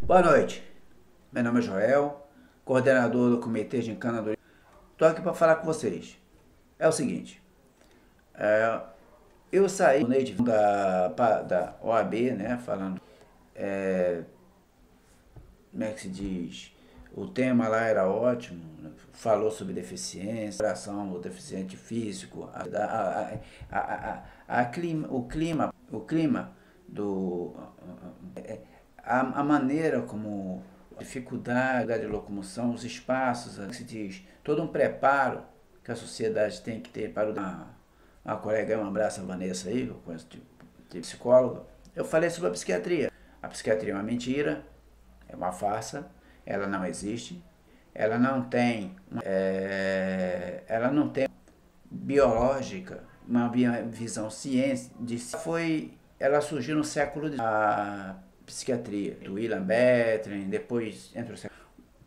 Boa noite, meu nome é Joel, coordenador do Comitê de Encanador. Estou aqui para falar com vocês. É o seguinte, eu saí da OAB, né, falando, como é que se diz, o tema lá era ótimo, né, falou sobre deficiência, coração, o deficiente físico, o clima do a maneira como a dificuldade de locomoção, os espaços, que se diz, todo um preparo que a sociedade tem que ter para uma colega, um abraço a Vanessa aí, que eu conheço de psicóloga. Eu falei sobre a psiquiatria. A psiquiatria é uma mentira, é uma farsa, ela não existe, ela não tem biológica, uma visão ciência de ela surgiu no século XIX, a psiquiatria, do William Bethlen, depois entra o século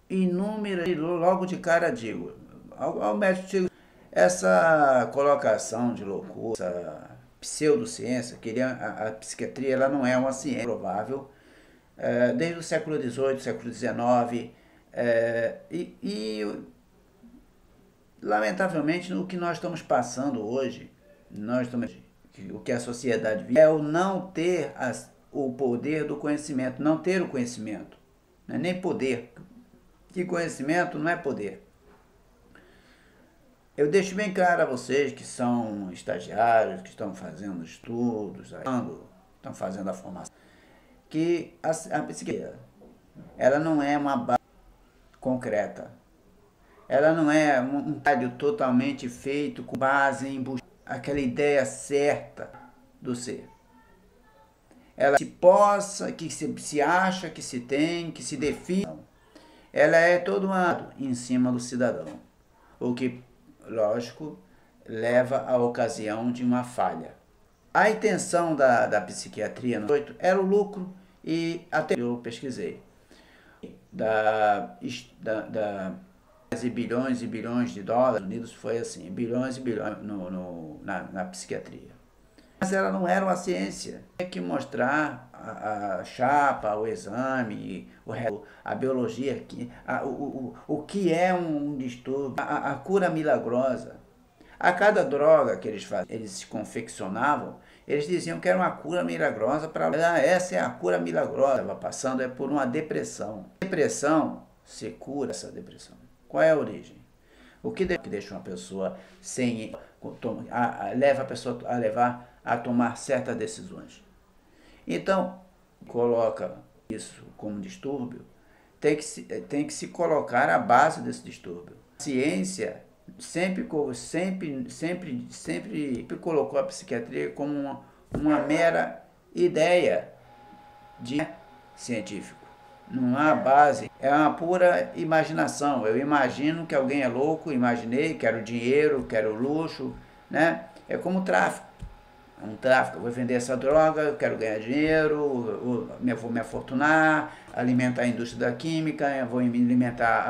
inúmeras, e logo de cara digo, ao médico digo, essa colocação de loucura, essa pseudociência, que a psiquiatria ela não é uma ciência provável, desde o século XVIII, século XIX, lamentavelmente o que nós estamos passando hoje, o que a sociedade vive, é o não ter o poder do conhecimento, não ter o conhecimento, não é nem poder, que conhecimento não é poder. Eu deixo bem claro a vocês que são estagiários, que estão fazendo estudos, estão fazendo a formação, que a psiquiatria, ela não é uma base concreta. Ela não é um trabalho totalmente feito com base em buscar aquela ideia certa do ser. Ela se acha, que se tem, que se define. Ela é todo em cima do cidadão. O que, lógico, leva à ocasião de uma falha. A intenção da psiquiatria no 8 era o lucro e até eu pesquisei. Bilhões e bilhões de dólares nos Unidos foi assim, bilhões e bilhões na psiquiatria. Mas ela não era uma ciência. Tinha que mostrar a chapa, o exame, a biologia, o que é um distúrbio, a cura milagrosa. A cada droga que eles confeccionavam, eles diziam que era uma cura milagrosa para essa é a cura milagrosa. Estava passando por uma depressão. Depressão, se cura essa depressão. Qual é a origem? O que deixa uma pessoa leva a pessoa a tomar certas decisões. Então, coloca isso como distúrbio, tem que se colocar a base desse distúrbio. A ciência sempre colocou a psiquiatria como uma mera ideia de científico. Não há base, é uma pura imaginação. Eu imagino que alguém é louco, imaginei, quero dinheiro, quero luxo, né? É como tráfico. É um tráfico, eu vou vender essa droga, eu quero ganhar dinheiro, vou me afortunar, alimentar a indústria da química, eu vou alimentar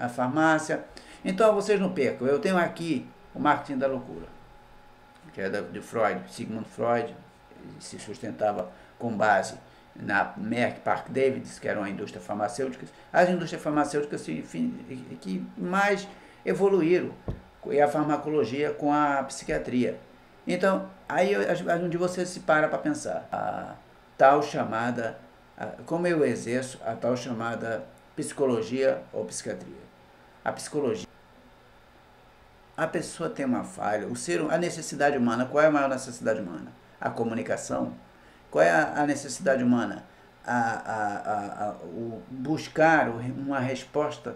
a farmácia. Então vocês não percam, eu tenho aqui o marketing da loucura, que é de Freud, Sigmund Freud, se sustentava com base na Merck, Park Davis, que era uma indústria farmacêutica, as indústrias farmacêuticas que mais evoluíram, e a farmacologia com a psiquiatria. Então, aí onde você se para pensar, a tal chamada, como eu exerço a tal chamada psicologia ou psiquiatria. A psicologia, a pessoa tem uma falha, a necessidade humana, qual é a maior necessidade humana? A comunicação. Qual é a necessidade humana? O buscar uma resposta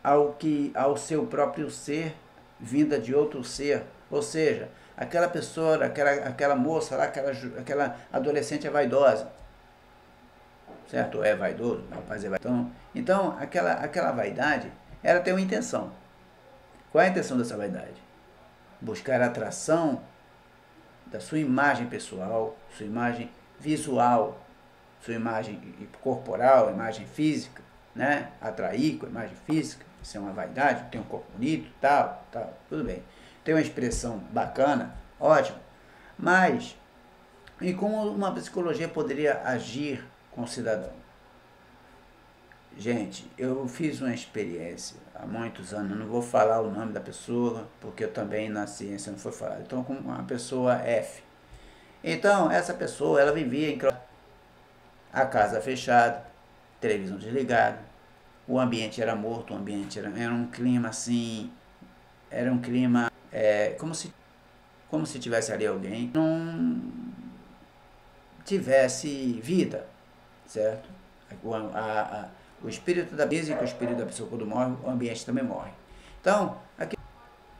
ao seu próprio ser, vinda de outro ser. Ou seja, aquela pessoa, aquela moça lá, aquela adolescente é vaidosa. Certo? Ou é vaidoso, o rapaz é vaidoso. Então, aquela vaidade, ela tem uma intenção. Qual é a intenção dessa vaidade? Buscar a atração da sua imagem pessoal, sua imagem visual, sua imagem corporal, imagem física, né? Atrair com a imagem física, isso é uma vaidade, tem um corpo bonito, tal, tudo bem. Tem uma expressão bacana, ótimo. Mas, e como uma psicologia poderia agir com o cidadão? Gente, eu fiz uma experiência há muitos anos, não vou falar o nome da pessoa, porque eu também na ciência não foi falado. Então, com uma pessoa F. Então, essa pessoa, ela vivia em a casa fechada, televisão desligada, o ambiente era morto, o ambiente era um clima assim, era um clima como se tivesse ali alguém, não tivesse vida, certo? O espírito da mesa e o espírito da pessoa quando morre, o ambiente também morre. Então,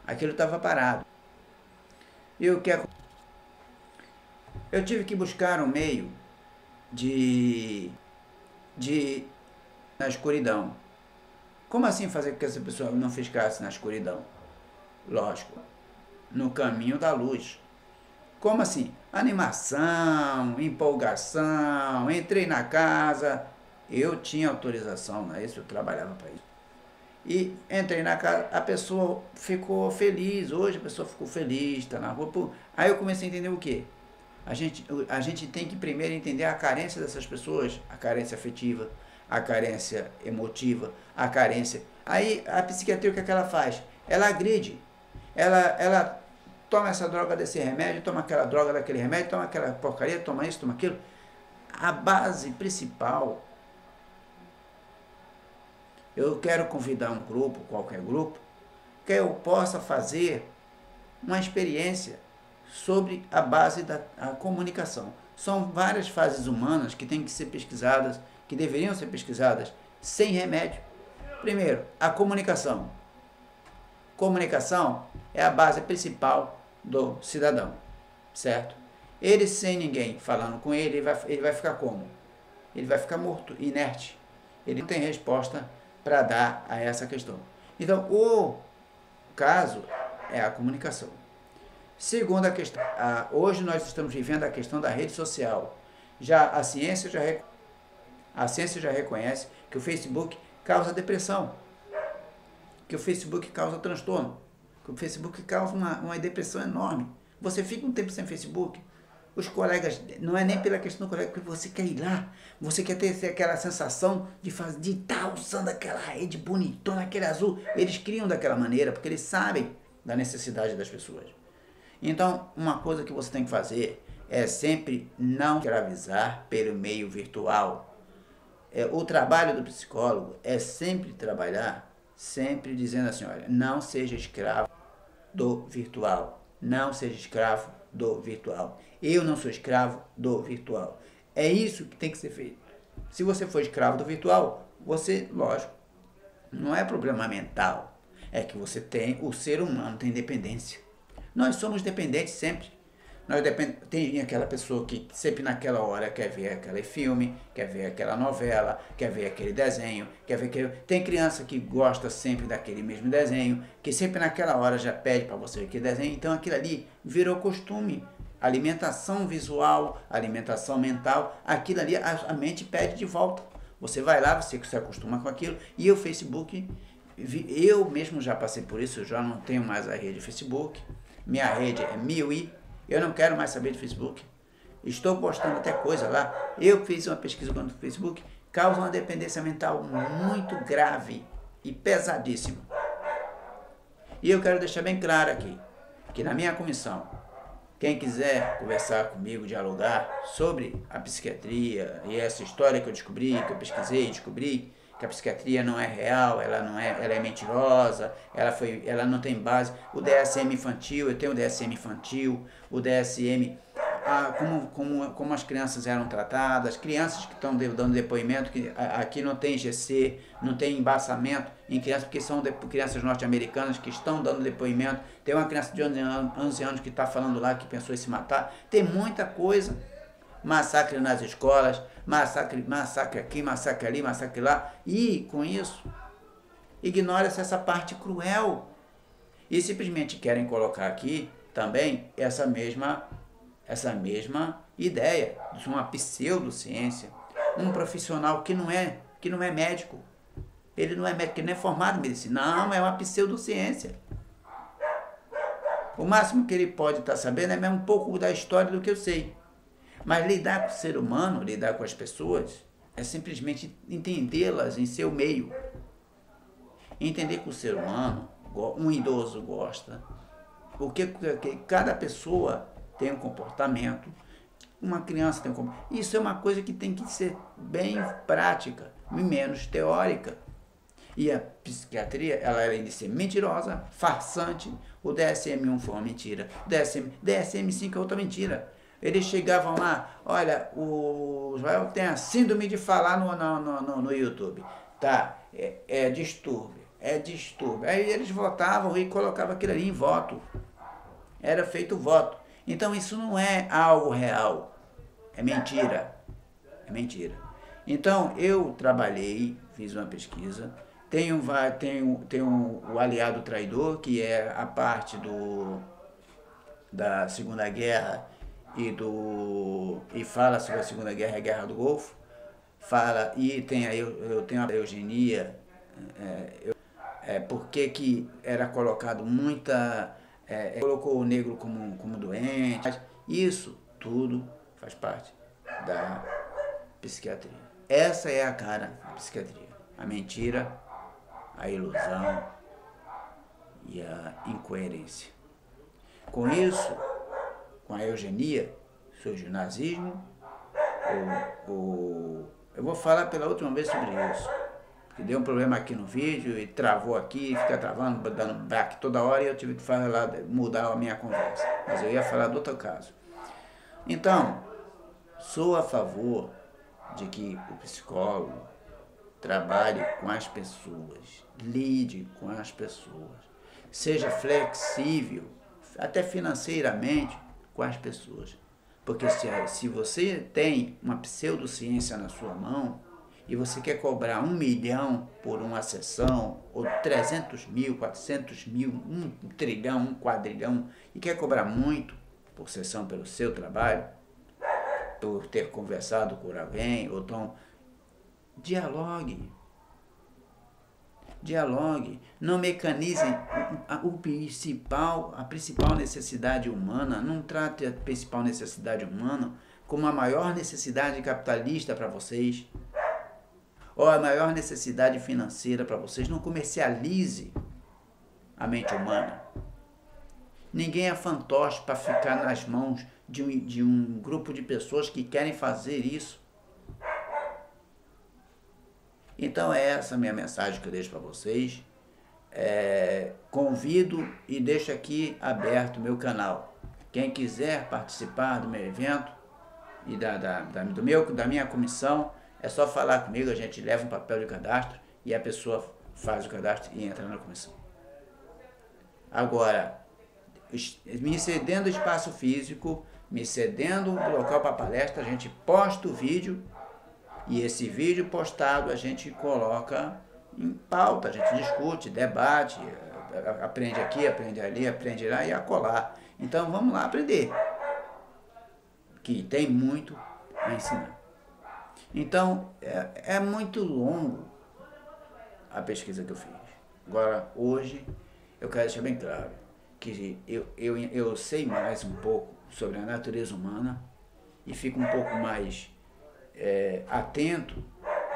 aquilo estava parado. E o que eu tive que buscar um meio de na escuridão. Como assim fazer com que essa pessoa não ficasse na escuridão? Lógico, no caminho da luz. Como assim? Animação, empolgação, entrei na casa, eu tinha autorização para isso, eu trabalhava para isso. E entrei na casa, a pessoa ficou feliz, hoje a pessoa ficou feliz, está na rua. Pô. Aí eu comecei a entender o quê? A gente tem que primeiro entender a carência dessas pessoas, a carência afetiva, a carência emotiva, a carência. Aí a psiquiatria, o que é que ela faz? Ela agride, ela toma essa droga desse remédio, toma aquela droga daquele remédio, toma aquela porcaria, toma isso, toma aquilo. A base principal, eu quero convidar um grupo, qualquer grupo, que eu possa fazer uma experiência sobre a base da comunicação. São várias fases humanas que têm que ser pesquisadas, que deveriam ser pesquisadas sem remédio. Primeiro, a comunicação. Comunicação é a base principal do cidadão, certo? Ele sem ninguém falando com ele vai ficar como? Ele vai ficar morto, inerte. Ele não tem resposta para dar a essa questão. Então, o caso é a comunicação. Segunda questão, hoje nós estamos vivendo a questão da rede social. A ciência já reconhece que o Facebook causa depressão, que o Facebook causa transtorno, que o Facebook causa uma depressão enorme. Você fica um tempo sem Facebook, os colegas, não é nem pela questão do colega, porque você quer ir lá, você quer ter aquela sensação de estar usando aquela rede bonitona, aquele azul. Eles criam daquela maneira, porque eles sabem da necessidade das pessoas. Então, uma coisa que você tem que fazer é sempre não escravizar pelo meio virtual. O trabalho do psicólogo é sempre trabalhar, sempre dizendo assim, olha, não seja escravo do virtual. Não seja escravo do virtual. Eu não sou escravo do virtual. É isso que tem que ser feito. Se você for escravo do virtual, você, lógico, não é problema mental. É que o ser humano tem dependência. Nós somos dependentes sempre. Tem aquela pessoa que sempre naquela hora quer ver aquele filme, quer ver aquela novela, quer ver aquele desenho, quer ver aquele... Tem criança que gosta sempre daquele mesmo desenho, que sempre naquela hora já pede para você ver aquele desenho. Então aquilo ali virou costume. Alimentação visual, alimentação mental, aquilo ali a mente pede de volta. Você vai lá, você se acostuma com aquilo. E o Facebook, eu mesmo já passei por isso, eu já não tenho mais a rede Facebook. Minha rede é 1000 eu não quero mais saber de Facebook. Estou postando até coisa lá. Eu fiz uma pesquisa contra o Facebook. Causa uma dependência mental muito grave e pesadíssima. E eu quero deixar bem claro aqui, que na minha comissão, quem quiser conversar comigo, dialogar sobre a psiquiatria e essa história que eu descobri, que eu pesquisei e descobri, que a psiquiatria não é real, ela é mentirosa, ela não tem base. O DSM infantil, eu tenho o DSM infantil, o DSM, como as crianças eram tratadas, crianças que estão dando depoimento, que aqui não tem GC, não tem embaçamento em crianças, porque são crianças norte-americanas que estão dando depoimento. Tem uma criança de 11 anos que está falando lá que pensou em se matar. Tem muita coisa. Massacre nas escolas, massacre aqui, massacre ali, massacre lá. E, com isso, ignora-se essa parte cruel. E simplesmente querem colocar aqui também essa mesma ideia de uma pseudociência. Um profissional que não é médico. Ele não é médico, ele não é formado em medicina. Não, é uma pseudociência. O máximo que ele pode estar sabendo é mesmo um pouco da história do que eu sei. Mas lidar com o ser humano, lidar com as pessoas, é simplesmente entendê-las em seu meio. Entender que o ser humano, um idoso gosta, porque cada pessoa tem um comportamento, uma criança tem um comportamento. Isso é uma coisa que tem que ser bem prática e menos teórica. E a psiquiatria, ela além de ser mentirosa, farsante, o DSM-1 foi uma mentira, DSM-5 é outra mentira. Eles chegavam lá, olha, o Joel tem a síndrome de falar no YouTube. Tá, é distúrbio. Aí eles votavam e colocavam aquilo ali em voto. Era feito voto. Então isso não é algo real. É mentira. É mentira. Então eu trabalhei, fiz uma pesquisa. Tem o aliado traidor, que é a parte da Segunda Guerra e fala sobre a Segunda Guerra e a Guerra do Golfo. Fala, e eu tenho a eugenia, porque que era colocado colocou o negro como doente. Isso tudo faz parte da psiquiatria. Essa é a cara da psiquiatria. A mentira, a ilusão e a incoerência. Com isso, com a eugenia, surge o nazismo. Eu vou falar pela última vez sobre isso, porque deu um problema aqui no vídeo e travou aqui, fica travando, dando back toda hora e eu tive que mudar a minha conversa. Mas eu ia falar do outro caso. Então, sou a favor de que o psicólogo trabalhe com as pessoas, lide com as pessoas, seja flexível, até financeiramente, com as pessoas. Porque se você tem uma pseudociência na sua mão e você quer cobrar 1 milhão por uma sessão, ou 300 mil, 400 mil, 1 trilhão, 1 quadrilhão, e quer cobrar muito por sessão pelo seu trabalho, por ter conversado com alguém, ou então, dialogue. Não mecanize a principal necessidade humana. Não trate a principal necessidade humana como a maior necessidade capitalista para vocês, ou a maior necessidade financeira para vocês. Não comercialize a mente humana. Ninguém é fantoche para ficar nas mãos de um grupo de pessoas que querem fazer isso. Então é essa a minha mensagem que eu deixo para vocês. Convido e deixo aqui aberto o meu canal. Quem quiser participar do meu evento e da minha comissão, é só falar comigo, a gente leva um papel de cadastro e a pessoa faz o cadastro e entra na comissão. Agora, me cedendo espaço físico, me cedendo o local para palestra, a gente posta o vídeo. E esse vídeo postado a gente coloca em pauta, a gente discute, debate, aprende aqui, aprende ali, aprende lá e acolá. Então vamos lá aprender, que tem muito a ensinar. Então é muito longo a pesquisa que eu fiz. Agora hoje eu quero deixar bem claro que eu sei mais um pouco sobre a natureza humana e fico um pouco mais atento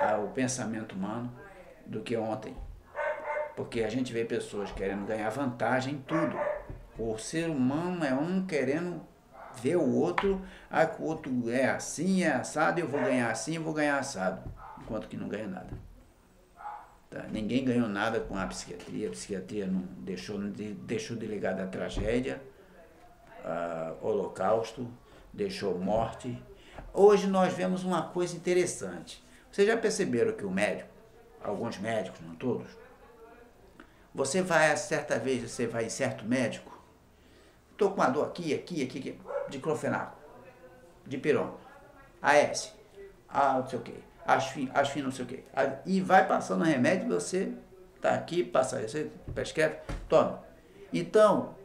ao pensamento humano do que ontem. Porque a gente vê pessoas querendo ganhar vantagem em tudo. O ser humano é um querendo ver o outro, que o outro é assim, é assado, eu vou ganhar assim, eu vou ganhar assado. Enquanto que não ganha nada. Tá? Ninguém ganhou nada com a psiquiatria não deixou de ligada à tragédia, holocausto, deixou morte. Hoje nós vemos uma coisa interessante. Vocês já perceberam que o médico, alguns médicos, não todos, certa vez você vai em certo médico, estou com uma dor aqui, diclofenaco, dipirona, AS, não sei o que, asfin não sei o que, e vai passando remédio, você está aqui, passa, você prescreve, toma. Então,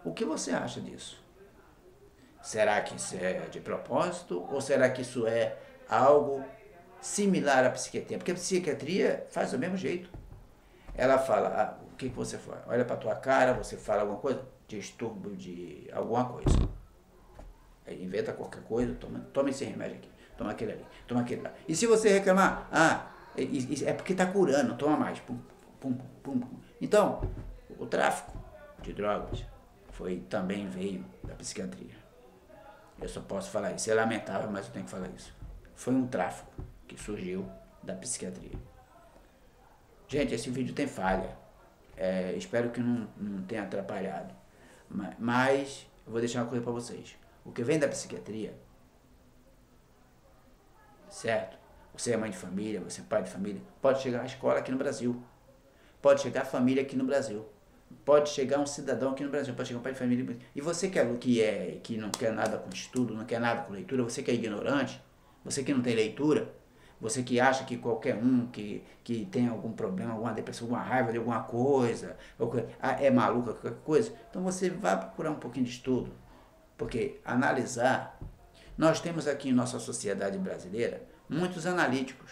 o que você acha disso? Será que isso é de propósito ou será que isso é algo similar à psiquiatria? Porque a psiquiatria faz do mesmo jeito. Ela fala, o que você faz? Olha para tua cara, você fala alguma coisa? Distúrbio de alguma coisa. Aí inventa qualquer coisa, toma esse remédio aqui. toma aquele ali, toma aquele lá. E se você reclamar, é porque está curando, toma mais. Pum, pum, pum, pum. Então, o tráfico de drogas também veio da psiquiatria. Eu só posso falar isso. É lamentável, mas eu tenho que falar isso. Foi um tráfico que surgiu da psiquiatria. Gente, esse vídeo tem falha. Espero que não tenha atrapalhado. Mas eu vou deixar uma coisa para vocês. O que vem da psiquiatria, certo? Você é mãe de família, você é pai de família, pode chegar à escola aqui no Brasil. Pode chegar a família aqui no Brasil. Pode chegar um cidadão aqui no Brasil, pode chegar um pai de família. E você que não quer nada com estudo, não quer nada com leitura, você que é ignorante, você que não tem leitura, você que acha que qualquer um que tem algum problema, alguma depressão, alguma raiva de alguma coisa, é maluco, qualquer coisa, então você vai procurar um pouquinho de estudo. Porque analisar, nós temos aqui em nossa sociedade brasileira muitos analíticos,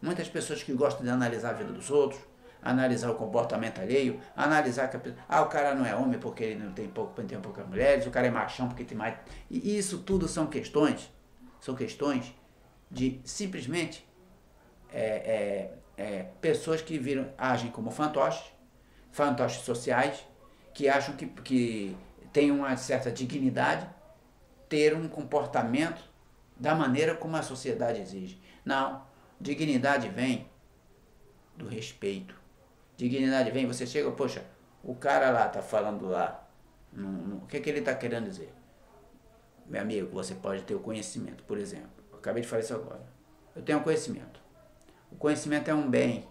muitas pessoas que gostam de analisar a vida dos outros, analisar o comportamento alheio, analisar que o cara não é homem porque ele não tem poucas mulheres, o cara é machão porque tem mais. E isso tudo são questões de simplesmente pessoas que agem como fantoches sociais, que acham que tem uma certa dignidade, ter um comportamento da maneira como a sociedade exige. Não, dignidade vem do respeito. Dignidade vem, você chega, poxa, o cara lá tá falando lá, o que ele tá querendo dizer? Meu amigo, você pode ter o conhecimento, por exemplo. Eu acabei de falar isso agora. Eu tenho conhecimento. O conhecimento é um bem.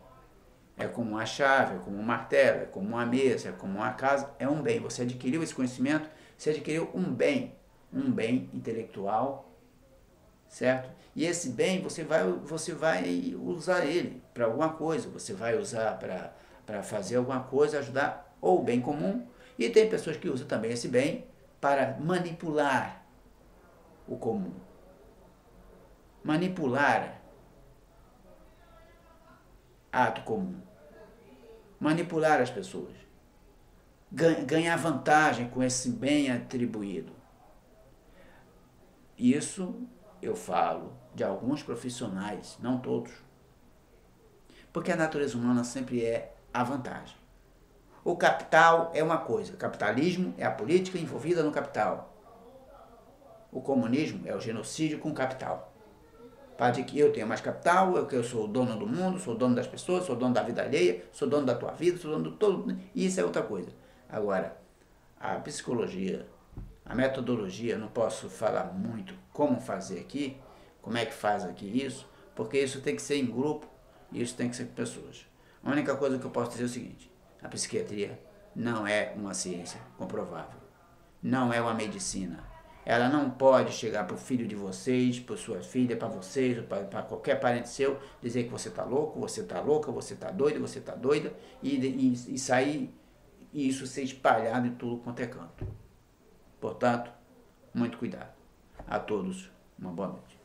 É como uma chave, é como um martelo, é como uma mesa, é como uma casa, é um bem. Você adquiriu esse conhecimento, você adquiriu um bem intelectual, certo? E esse bem, você vai usar ele para alguma coisa, você vai usar para fazer alguma coisa, ajudar ou o bem comum, e tem pessoas que usam também esse bem para manipular o comum. Manipular ato comum. Manipular as pessoas. Ganhar vantagem com esse bem atribuído. Isso eu falo de alguns profissionais, não todos. Porque a natureza humana sempre é a vantagem. O capital é uma coisa, o capitalismo é a política envolvida no capital. O comunismo é o genocídio com capital. Para que eu tenha mais capital, eu sou o dono do mundo, sou o dono das pessoas, sou o dono da vida alheia, sou o dono da tua vida, sou o dono do todo. Isso é outra coisa. Agora, a psicologia, a metodologia, não posso falar muito como fazer aqui, como é que faz aqui isso, porque isso tem que ser em grupo, e isso tem que ser com pessoas. A única coisa que eu posso dizer é o seguinte: a psiquiatria não é uma ciência comprovável, não é uma medicina. Ela não pode chegar para o filho de vocês, para sua filha, para vocês, para qualquer parente seu, dizer que você está louco, você está louca, você está doido, você está doida, e sair, e isso ser espalhado em tudo quanto é canto. Portanto, muito cuidado. A todos, uma boa noite.